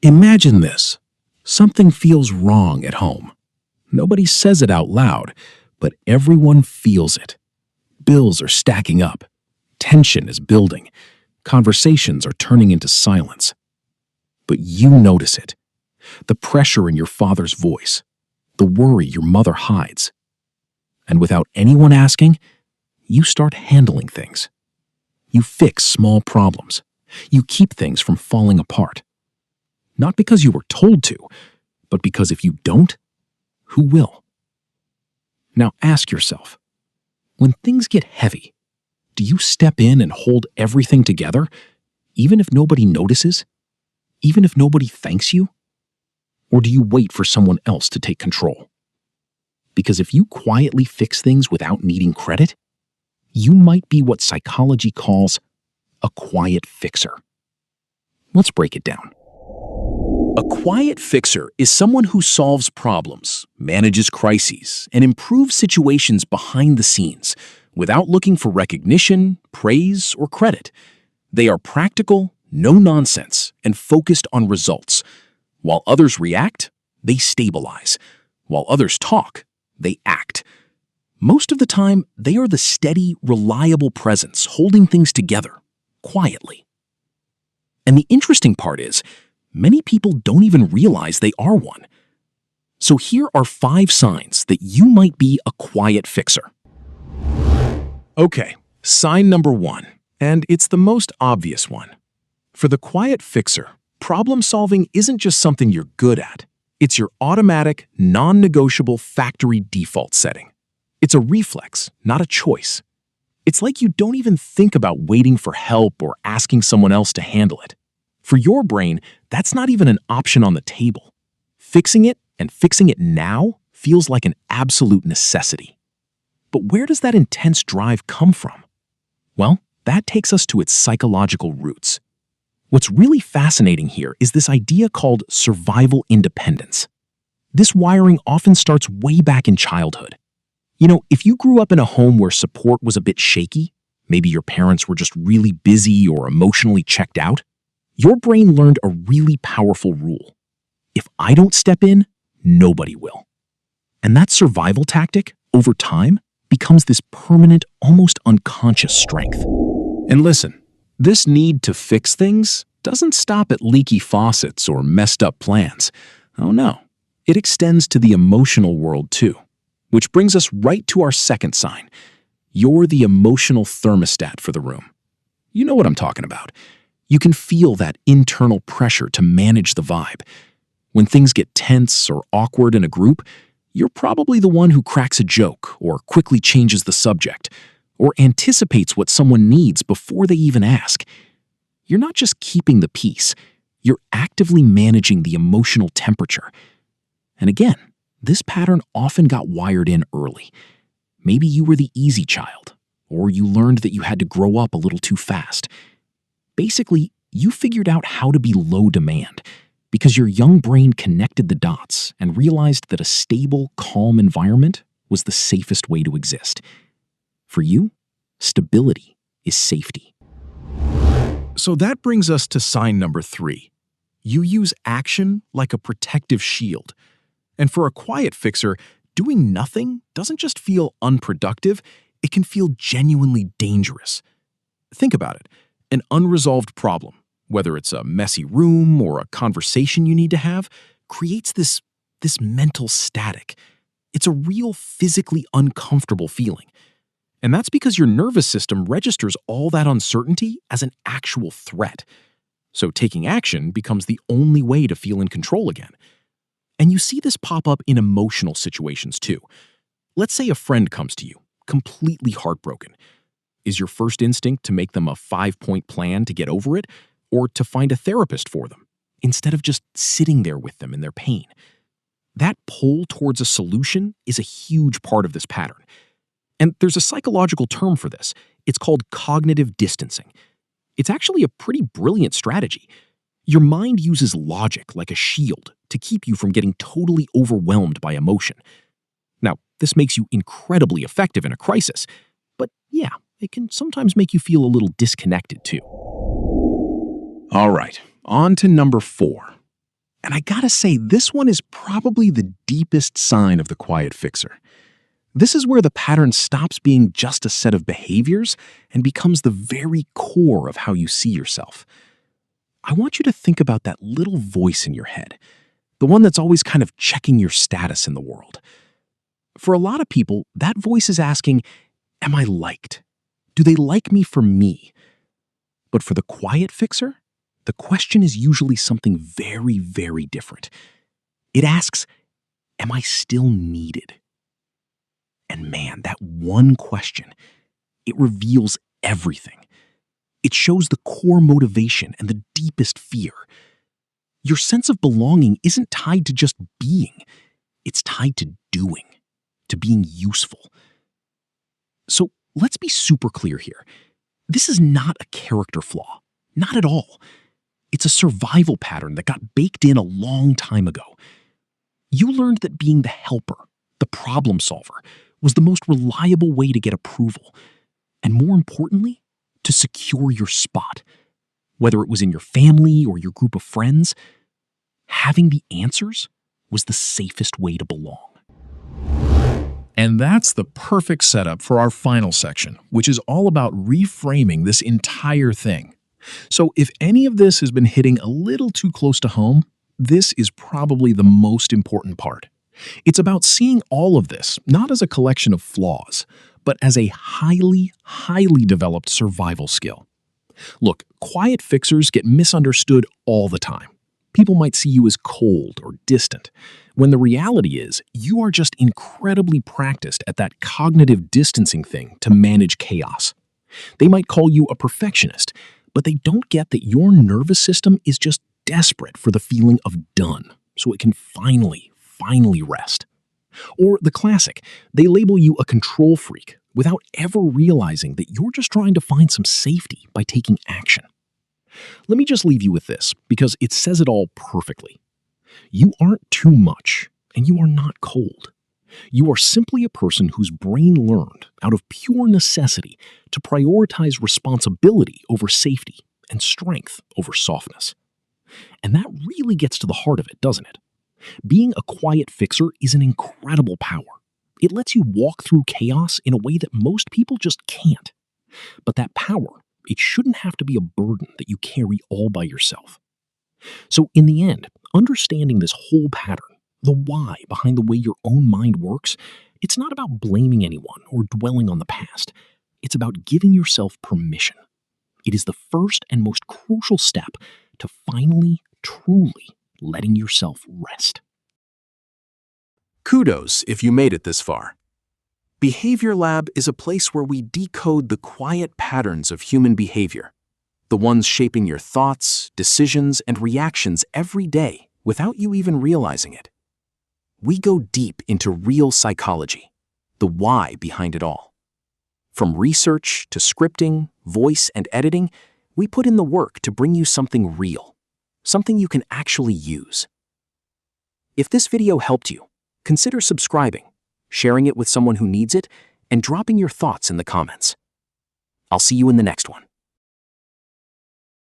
Imagine this. Something feels wrong at home. Nobody says it out loud, but everyone feels it. Bills are stacking up. Tension is building. Conversations are turning into silence. But you notice it. The pressure in your father's voice. The worry your mother hides. And without anyone asking, you start handling things. You fix small problems. You keep things from falling apart. Not because you were told to, but because if you don't, who will? Now ask yourself, when things get heavy, do you step in and hold everything together, even if nobody notices? Even if nobody thanks you? Or do you wait for someone else to take control? Because if you quietly fix things without needing credit, you might be what psychology calls a quiet fixer. Let's break it down. A quiet fixer is someone who solves problems, manages crises, and improves situations behind the scenes without looking for recognition, praise, or credit. They are practical, no-nonsense, and focused on results. While others react, they stabilize. While others talk, they act. Most of the time, they are the steady, reliable presence holding things together, quietly. And the interesting part is, many people don't even realize they are one. So here are 5 signs that you might be a quiet fixer. Okay, sign number 1, and it's the most obvious one. For the quiet fixer, problem solving isn't just something you're good at. It's your automatic, non-negotiable factory default setting. It's a reflex, not a choice. It's like you don't even think about waiting for help or asking someone else to handle it. For your brain, that's not even an option on the table. Fixing it, and fixing it now, feels like an absolute necessity. But where does that intense drive come from? Well, that takes us to its psychological roots. What's really fascinating here is this idea called survival independence. This wiring often starts way back in childhood. You know, if you grew up in a home where support was a bit shaky, maybe your parents were just really busy or emotionally checked out, your brain learned a really powerful rule. If I don't step in, nobody will. And that survival tactic, over time, becomes this permanent, almost unconscious strength. And listen, this need to fix things doesn't stop at leaky faucets or messed up plans. Oh no, it extends to the emotional world too. Which brings us right to our second sign. You're the emotional thermostat for the room. You know what I'm talking about. You can feel that internal pressure to manage the vibe. When things get tense or awkward in a group, you're probably the one who cracks a joke or quickly changes the subject or anticipates what someone needs before they even ask. You're not just keeping the peace, you're actively managing the emotional temperature. And again, this pattern often got wired in early. Maybe you were the easy child, or you learned that you had to grow up a little too fast. Basically, you figured out how to be low demand because your young brain connected the dots and realized that a stable, calm environment was the safest way to exist. For you, stability is safety. So that brings us to sign number 3. You use action like a protective shield. And for a quiet fixer, doing nothing doesn't just feel unproductive, it can feel genuinely dangerous. Think about it. An unresolved problem, whether it's a messy room or a conversation you need to have, creates this mental static. It's a real physically uncomfortable feeling. And that's because your nervous system registers all that uncertainty as an actual threat. So taking action becomes the only way to feel in control again. And you see this pop up in emotional situations too. Let's say a friend comes to you, completely heartbroken. Is your first instinct to make them a 5-point plan to get over it, or to find a therapist for them, instead of just sitting there with them in their pain? That pull towards a solution is a huge part of this pattern. And there's a psychological term for this. It's called cognitive distancing. It's actually a pretty brilliant strategy. Your mind uses logic like a shield to keep you from getting totally overwhelmed by emotion. Now, this makes you incredibly effective in a crisis, but yeah, it can sometimes make you feel a little disconnected too. All right, on to number 4. And I gotta say, this one is probably the deepest sign of the quiet fixer. This is where the pattern stops being just a set of behaviors and becomes the very core of how you see yourself. I want you to think about that little voice in your head, the one that's always kind of checking your status in the world. For a lot of people, that voice is asking, am I liked? Do they like me for me? But for the quiet fixer, the question is usually something very, very different. It asks, am I still needed? And man, that one question, it reveals everything. It shows the core motivation and the deepest fear. Your sense of belonging isn't tied to just being. It's tied to doing, to being useful. So let's be super clear here. This is not a character flaw. Not at all. It's a survival pattern that got baked in a long time ago. You learned that being the helper, the problem solver, was the most reliable way to get approval. And more importantly, to secure your spot. Whether it was in your family or your group of friends, having the answers was the safest way to belong. And that's the perfect setup for our final section, which is all about reframing this entire thing. So if any of this has been hitting a little too close to home, this is probably the most important part. It's about seeing all of this not as a collection of flaws, but as a highly, highly developed survival skill. Look, quiet fixers get misunderstood all the time. People might see you as cold or distant, when the reality is you are just incredibly practiced at that cognitive distancing thing to manage chaos. They might call you a perfectionist, but they don't get that your nervous system is just desperate for the feeling of done, so it can finally rest. Or the classic, they label you a control freak without ever realizing that you're just trying to find some safety by taking action. Let me just leave you with this, because it says it all perfectly. You aren't too much, and you are not cold. You are simply a person whose brain learned, out of pure necessity, to prioritize responsibility over safety and strength over softness. And that really gets to the heart of it, doesn't it? Being a quiet fixer is an incredible power. It lets you walk through chaos in a way that most people just can't. But that power, it shouldn't have to be a burden that you carry all by yourself. So in the end, understanding this whole pattern, the why behind the way your own mind works, it's not about blaming anyone or dwelling on the past. It's about giving yourself permission. It is the first and most crucial step to finally, truly letting yourself rest. Kudos if you made it this far. Behavior Lab is a place where we decode the quiet patterns of human behavior, the ones shaping your thoughts, decisions, and reactions every day without you even realizing it. We go deep into real psychology, the why behind it all. From research to scripting, voice, and editing, we put in the work to bring you something real, something you can actually use. If this video helped you, consider subscribing, sharing it with someone who needs it, and dropping your thoughts in the comments. I'll see you in the next one.